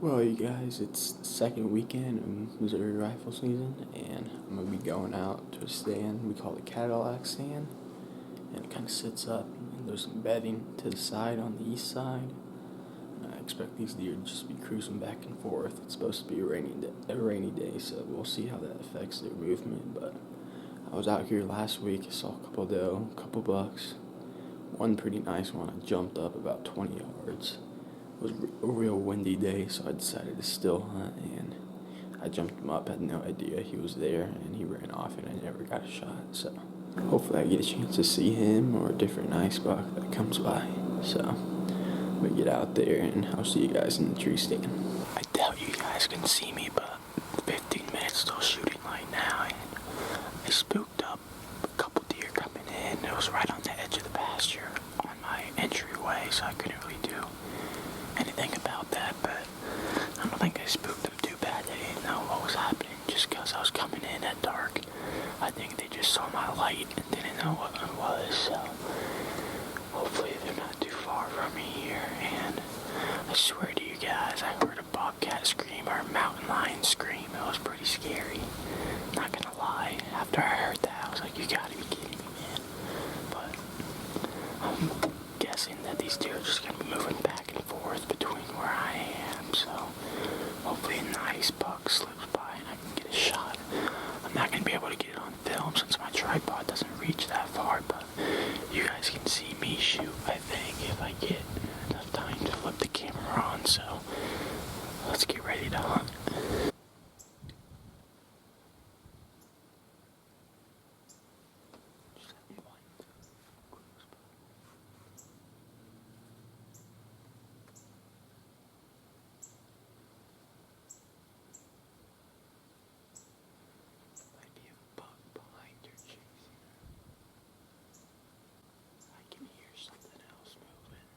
Well, you guys, it's the second weekend of Missouri rifle season, and I'm gonna be going out to a stand we call the Cadillac stand, and it kind of sits up, and there's some bedding to the side on the east side. And I expect these deer to just be cruising back and forth. It's supposed to be a rainy day, so we'll see how that affects their movement. But I was out here last week. I saw a couple doe, a couple bucks, one pretty nice one. I jumped up about 20 yards. It was a real windy day, so I decided to still hunt, and I jumped him up, had no idea he was there, and he ran off, and I never got a shot. So hopefully I get a chance to see him or a different nice buck that comes by. So I'm gonna get out there, and I'll see you guys in the tree stand. I doubt you guys can see me, but 15 minutes still shooting right now, and I spooked up a couple deer coming in. It was right on the edge of the pasture on my entryway, so I couldn't really do anything about that, but I don't think I spooked them too bad. They didn't know what was happening just because I was coming in at dark. I think they just saw my light and didn't know what it was, so hopefully they're not too far from me here. And I swear to you guys, I heard a bobcat scream or a mountain lion scream. It was pretty scary, not gonna lie. After I heard that, I was like, you gotta be kidding me, man. But I'm guessing that these two are just gonna be moving back and forth between where I am, so hopefully a nice buck slips by and I can get a shot. I'm not gonna be able to get it on film since my tripod doesn't reach that far, but you guys can see me shoot, I think, if I get enough time to flip the camera on, so let's get ready to hunt. Might be a buck behind her chasing her. I can hear something else moving.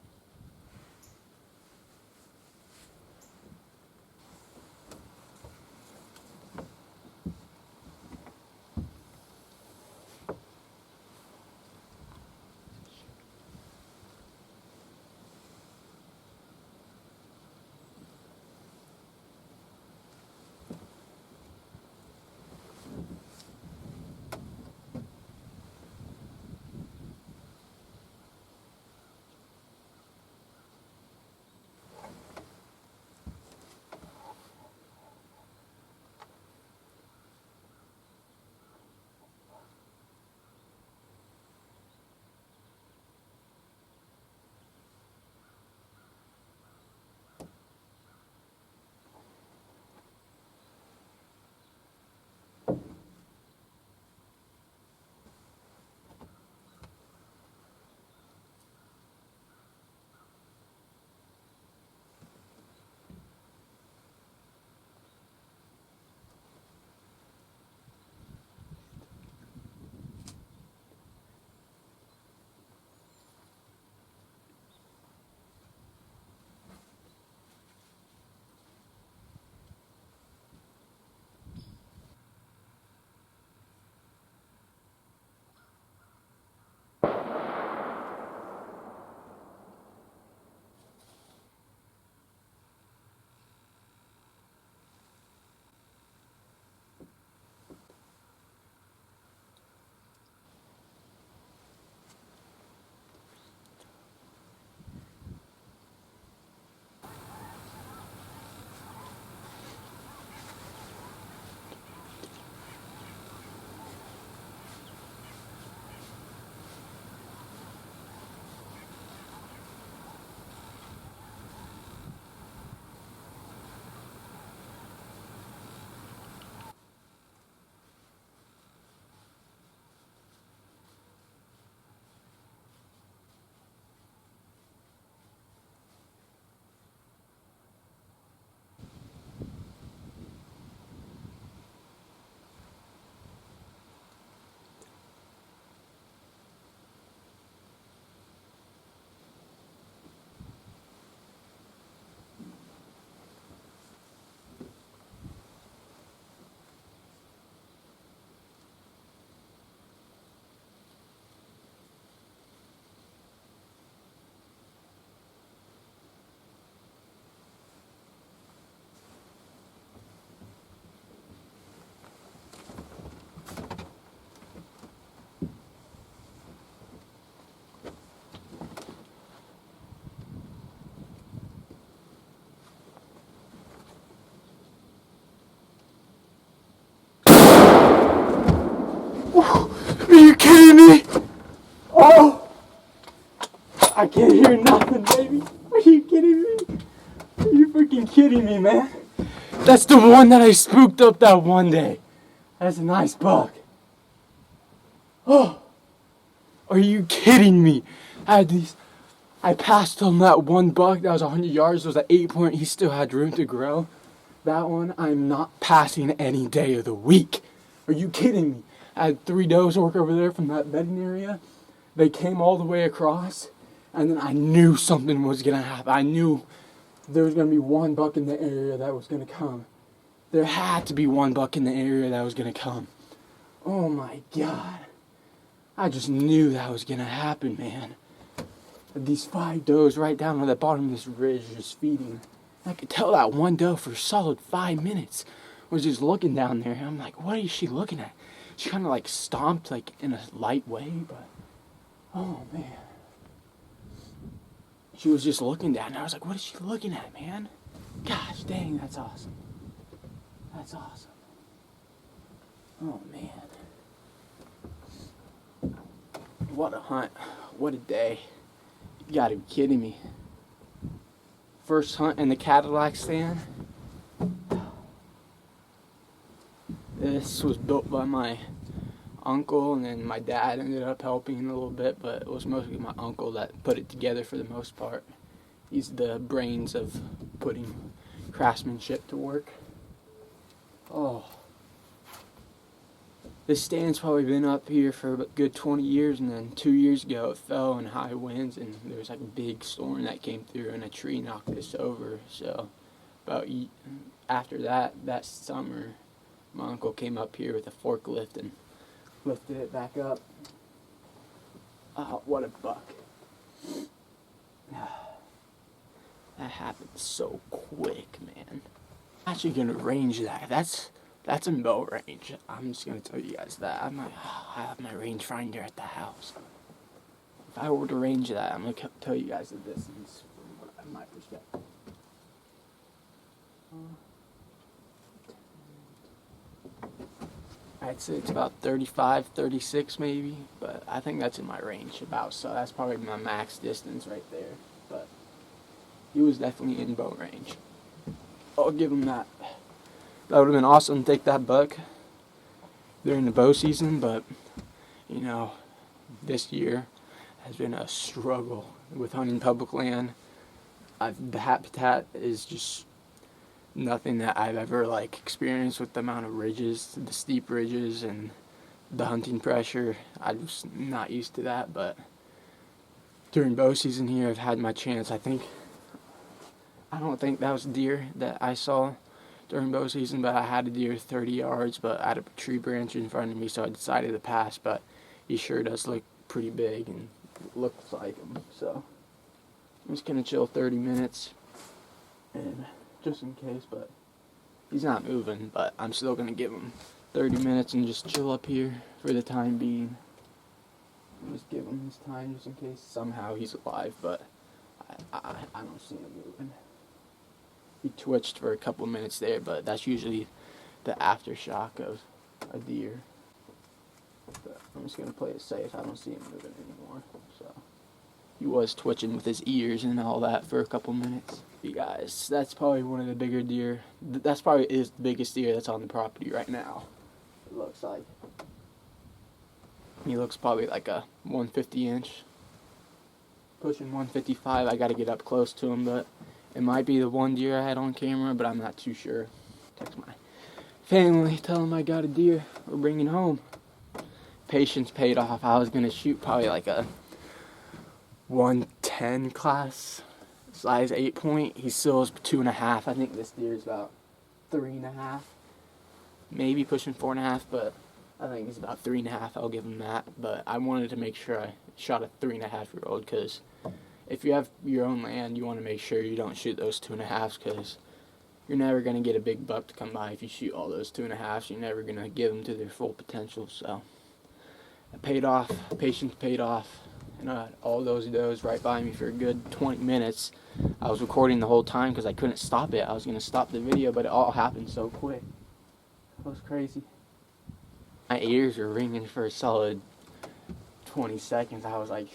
I can't hear nothing, baby. Are you kidding me? Are you freaking kidding me, man? That's the one that I spooked up that one day. That's a nice buck. Oh, are you kidding me? I passed him that one buck that was 100 yards. It was an 8-point. He still had room to grow. That one I'm not passing any day of the week. Are you kidding me? I had 3 does work over there from that bedding area. They came all the way across, and then I knew something was going to happen. I knew there was going to be one buck in the area that was going to come. There had to be one buck in the area that was going to come. Oh my God. I just knew that was going to happen, man. These 5 does right down on the bottom of this ridge just feeding. I could tell that one doe for a solid 5 minutes was just looking down there. I'm like, what is she looking at? She kind of like stomped like in a light way, but oh man. She was just looking down. And I was like, what is she looking at, man? Gosh dang, that's awesome. That's awesome. Oh man. What a hunt. What a day. You gotta be kidding me. First hunt in the Cadillac stand. This was built by my uncle, and then my dad ended up helping a little bit, but it was mostly my uncle that put it together for the most part. He's the brains of putting craftsmanship to work. Oh. This stand's probably been up here for a good 20 years, and then 2 years ago it fell in high winds, and there was like a big storm that came through, and a tree knocked this over. So after that summer, my uncle came up here with a forklift and lifted it back up. Oh, what a buck. That happened so quick, man. I'm actually gonna range that. That's in bow range. I'm just gonna tell you guys that. I have my rangefinder at the house. If I were to range that, I'm gonna tell you guys the distance from my perspective. I'd say it's about 35, 36 maybe, but I think that's in my range about, so that's probably my max distance right there. But he was definitely in bow range. I'll give him that. That would have been awesome to take that buck during the bow season, but you know, this year has been a struggle with hunting public land. The habitat is just nothing that I've ever like experienced with the amount of ridges, the steep ridges, and the hunting pressure. I'm just not used to that, but during bow season here, I've had my chance. I don't think that was deer that I saw during bow season, but I had a deer 30 yards, but I had a tree branch in front of me, so I decided to pass, but he sure does look pretty big and looks like him, so I'm just gonna chill 30 minutes, and just in case, but he's not moving, but I'm still gonna give him 30 minutes and just chill up here for the time being. Just give him his time just in case somehow he's alive, but I don't see him moving. He twitched for a couple minutes there, but that's usually the aftershock of a deer. But I'm just gonna play it safe. I don't see him moving anymore. So he was twitching with his ears and all that for a couple minutes. You guys, that's probably one of the bigger deer. That's probably is the biggest deer that's on the property right now. It looks like. He looks probably like a 150 inch. Pushing 155. I gotta get up close to him, but it might be the one deer I had on camera, but I'm not too sure. Text my family, tell them I got a deer we're bringing home. Patience paid off. I was going to shoot probably like a 110 class, size 8-point. He still is 2.5. I think this deer is about 3.5. Maybe pushing 4.5, but I think he's about 3.5. I'll give him that. But I wanted to make sure I shot a 3.5-year-old, because if you have your own land, you want to make sure you don't shoot those 2.5s, because you're never going to get a big buck to come by if you shoot all those 2.5s. You're never going to give them to their full potential. So it paid off. Patience paid off. And all those does right by me for a good 20 minutes. I was recording the whole time because I couldn't stop it. I was going to stop the video, but it all happened so quick. That was crazy. My ears were ringing for a solid 20 seconds. I was like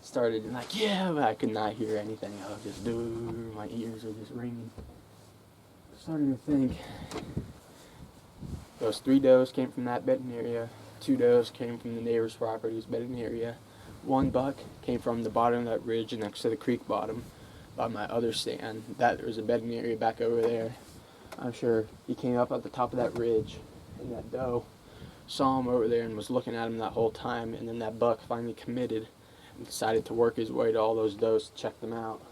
started like, yeah, but I could not hear anything. I was just my ears were just ringing. Starting to think those 3 does came from that bedding area, 2 does came from the neighbor's property's bedding area, 1 buck came from the bottom of that ridge next to the creek bottom by my other stand. That there's a bedding area back over there. I'm sure he came up at the top of that ridge, and that doe saw him over there and was looking at him that whole time, and then that buck finally committed and decided to work his way to all those does to check them out.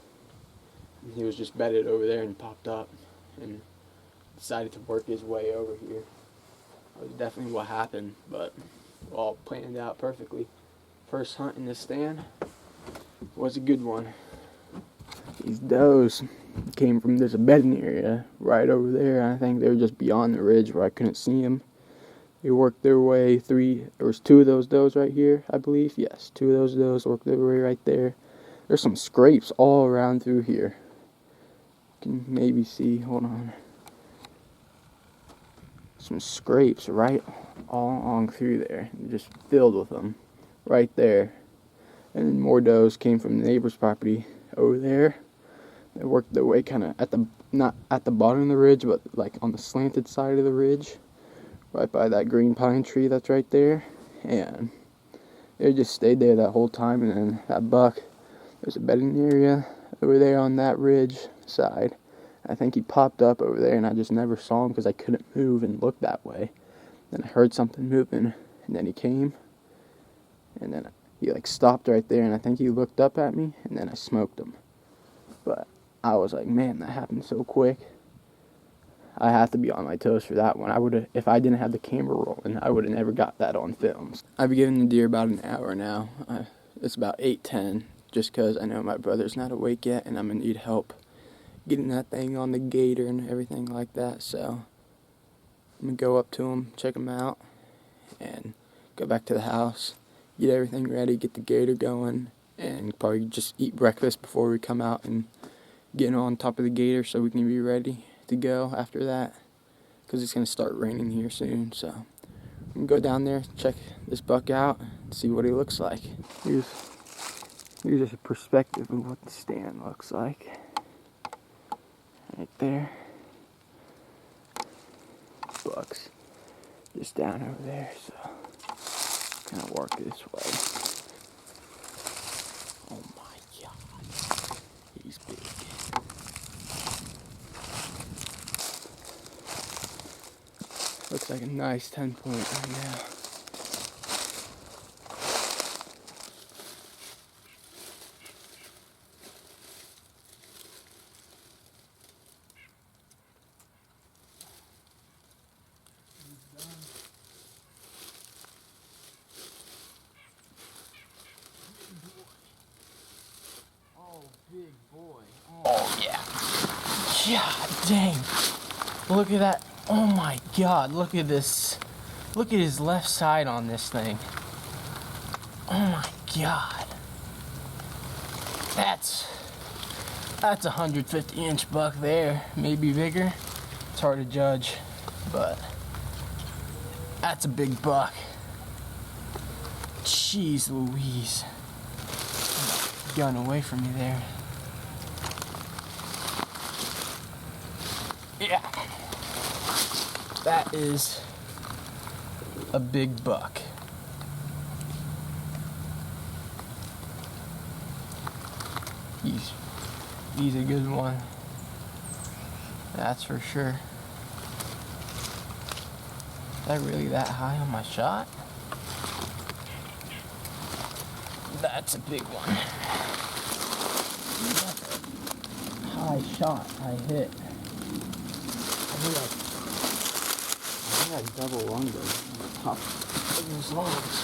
And he was just bedded over there and popped up and decided to work his way over here. That was definitely what happened, but all planned out perfectly. First hunt in this stand was a good one. These does came from this bedding area right over there. I think they were just beyond the ridge where I couldn't see them. They worked their way there was 2 of those does right here, I believe. Yes, 2 of those does worked their way right there. There's some scrapes all around through here. You can maybe see, hold on. Some scrapes right all along through there, just filled with them right there. And then more does came from the neighbor's property over there. They worked their way kind of not at the bottom of the ridge, but like on the slanted side of the ridge, right by that green pine tree that's right there. And they just stayed there that whole time. And then that buck, there's a bedding area over there on that ridge side. I think he popped up over there, and I just never saw him because I couldn't move and look that way. Then I heard something moving, and then he came, and then he like stopped right there, and I think he looked up at me, and then I smoked him. But I was like, man, that happened so quick. I have to be on my toes for that one. If I didn't have the camera rolling, I would have never got that on film. I've been giving the deer about an hour now. It's about 8:10, just because I know my brother's not awake yet, and I'm gonna need help getting that thing on the gator and everything like that. So I'm gonna go up to him, check him out, and go back to the house, get everything ready, get the gator going, and probably just eat breakfast before we come out and get on top of the gator so we can be ready to go after that, because it's gonna start raining here soon. So I'm gonna go down there, check this buck out, and see what he looks like. Here's just a perspective of what the stand looks like. Right there. Bucks just down over there, so kind of work this way. Oh my god, he's big. Looks like a nice 10-point right now. Big boy. Oh yeah. God dang. Look at that. Oh my god. Look at this. Look at his left side on this thing. Oh my god. That's a 150-inch buck there. Maybe bigger. It's hard to judge. But that's a big buck. Jeez Louise. Gun away from me there. Yeah, that is a big buck. He's a good one. That's for sure. Is that really that high on my shot? That's a big one. High shot I hit. I think I double lunged him on the top of his lungs.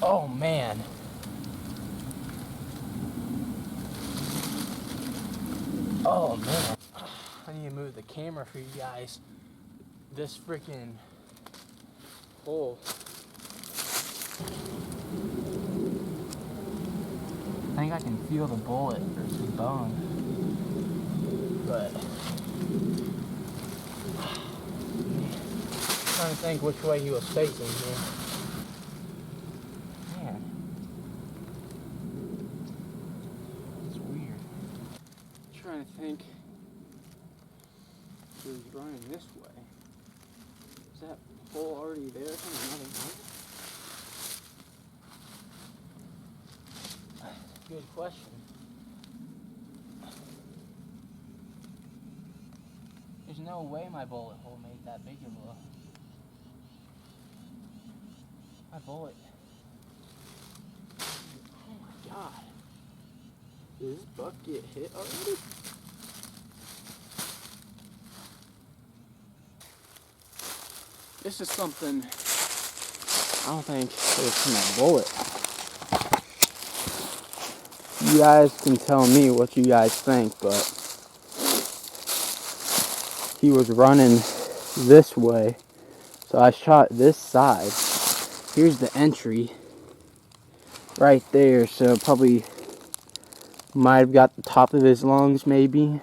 Oh man. Oh man. I need to move the camera for you guys. This freaking hole. I think I can feel the bullet through the bone. But trying to think which way he was facing here. Man. It's weird. I'm trying to think if he was running this way. Is that hole already there from another night? Good question. There's no way my bullet hole made that big of a... My bullet... Oh my god. Did this buck get hit already? This is something... I don't think it's my bullet. You guys can tell me what you guys think, but... He was running this way, so I shot this side. Here's the entry right there, so probably might have got the top of his lungs maybe,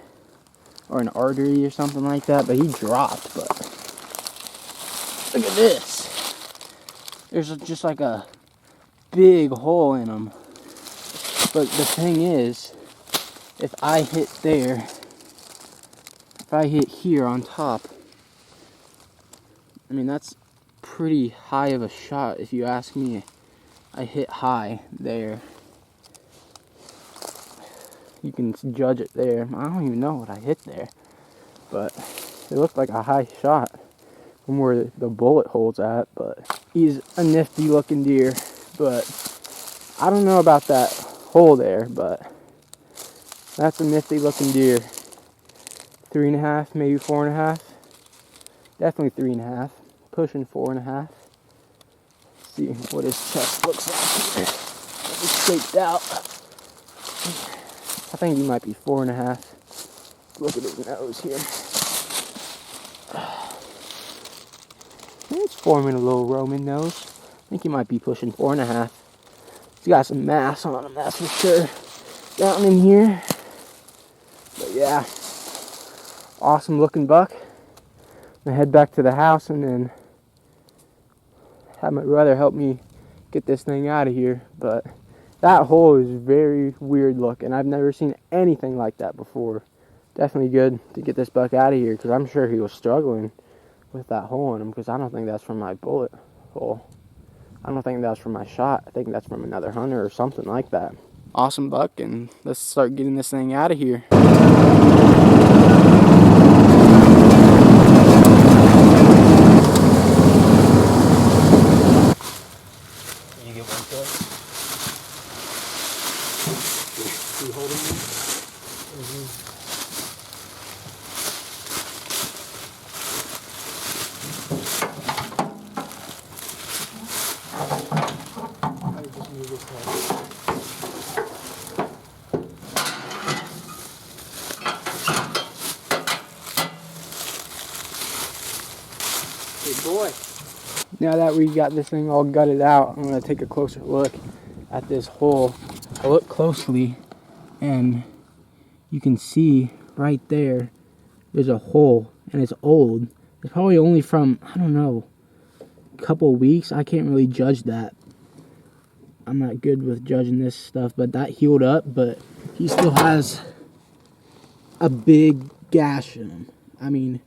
or an artery or something like that, but he dropped. But look at this, there's just like a big hole in him. But the thing is, if I hit there, if I hit here on top, I mean, that's pretty high of a shot if you ask me. I hit high there. You can judge it there. I don't even know what I hit there, but it looked like a high shot from where the bullet hole's at. But he's a nifty looking deer, but I don't know about that hole there, but that's a nifty looking deer. 3.5, maybe 4.5. Definitely 3.5. Pushing 4.5. See what his chest looks like here. It's shaped out. I think he might be 4.5. Look at his nose here. It's forming a little Roman nose. I think he might be pushing 4.5. He's got some mass on him, that's for sure. Down in here. But yeah. Awesome looking buck. I'm gonna head back to the house and then have my brother help me get this thing out of here. But that hole is very weird looking. I've never seen anything like that before. Definitely good to get this buck out of here, because I'm sure he was struggling with that hole in him, because I don't think that's from my bullet hole. I don't think that's from my shot. I think that's from another hunter or something like that. Awesome buck, and let's start getting this thing out of here. You get one kill? You holding me? I just move this head. Good boy. Now that we got this thing all gutted out, I'm going to take a closer look at this hole. I look closely and you can see right there, there's a hole, and it's old. It's probably only from, I don't know, a couple weeks. I can't really judge that. I'm not good with judging this stuff, but that healed up, but he still has a big gash in him. I mean,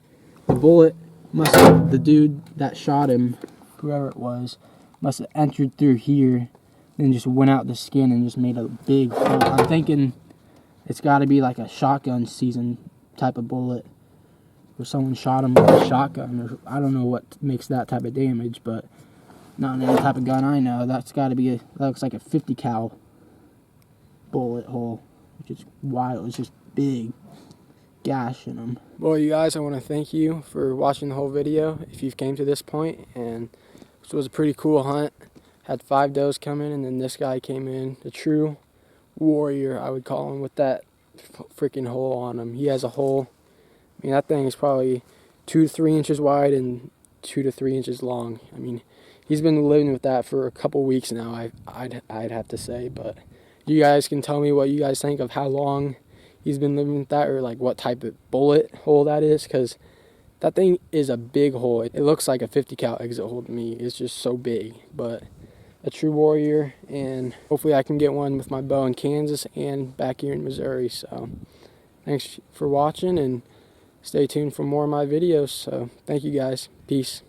the bullet must have, the dude that shot him, whoever it was, must have entered through here, then just went out the skin and just made a big hole. I'm thinking it's got to be like a shotgun season type of bullet, where someone shot him with a shotgun, or I don't know what makes that type of damage, but not in any type of gun I know. That's got to be, that looks like a 50 cal bullet hole, which is wild. It's just big gash in them. Well, you guys, I want to thank you for watching the whole video if you've came to this point, and this was a pretty cool hunt. Had 5 does come in, and then this guy came in, the true warrior, I would call him, with that freaking hole on him. He has a hole. I mean, that thing is probably 2 to 3 inches wide and 2 to 3 inches long. I mean, he's been living with that for a couple weeks now, I'd have to say. But you guys can tell me what you guys think of how long he's been living with that, or like what type of bullet hole that is, because That thing is a big hole. It looks like a 50 cal exit hole to me. It's just so big, but a true warrior, and hopefully I can get one with my bow in Kansas and back here in Missouri. So thanks for watching, and stay tuned for more of my videos. So thank you guys. Peace.